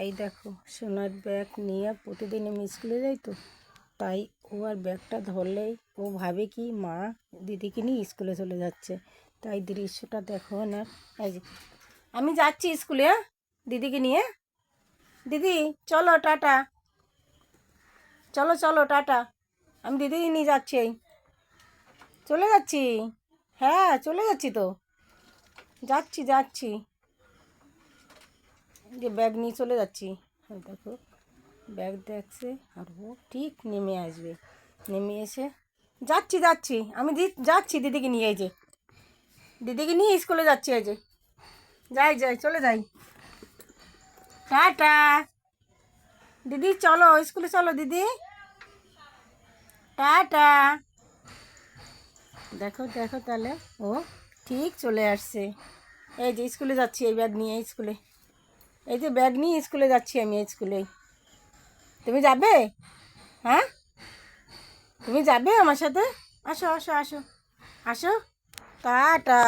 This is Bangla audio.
এই দেখো সোনার ব্যাগ নিয়ে প্রতিদিন আমি স্কুলে যাই তো, তাই ও আর ব্যাগটা ধরলেই ও ভাবে কি মা দিদিকে নিয়ে স্কুলে চলে যাচ্ছে। তাই দৃশ্যটা দেখো না। এই যে আমি যাচ্ছি স্কুলে, হ্যাঁ? দিদিকে নিয়ে। দিদি চলো টাটা, চলো চলো টাটা। আমি দিদিকে নিয়ে যাচ্ছি, চলে যাচ্ছি। হ্যাঁ চলে যাচ্ছি তো, যাচ্ছি যাচ্ছি, যে ব্যাগ নিয়ে চলে যাচ্ছি। হ্যাঁ দেখো ব্যাগ দেখছে আর ও ঠিক নেমে আসবে, নেমে এসে যাচ্ছি যাচ্ছি আমি যাচ্ছি দিদিকে নিয়ে। এই যে দিদিকে নিয়ে স্কুলে যাচ্ছি, এই যে যাই যাই চলে যাই। টাটা দিদি, চলো স্কুলে চলো দিদি, টাটা। দেখো দেখো তাহলে ও ঠিক চলে আসছে। এই যে স্কুলে যাচ্ছি এই ব্যাগ নিয়ে স্কুলে, এই যে ব্যাগ নিয়ে স্কুলে যাচ্ছি আমি স্কুলে। তুমি যাবে? হ্যাঁ তুমি যাবে আমার সাথে? আসো আসো আসো আসো, টাটা।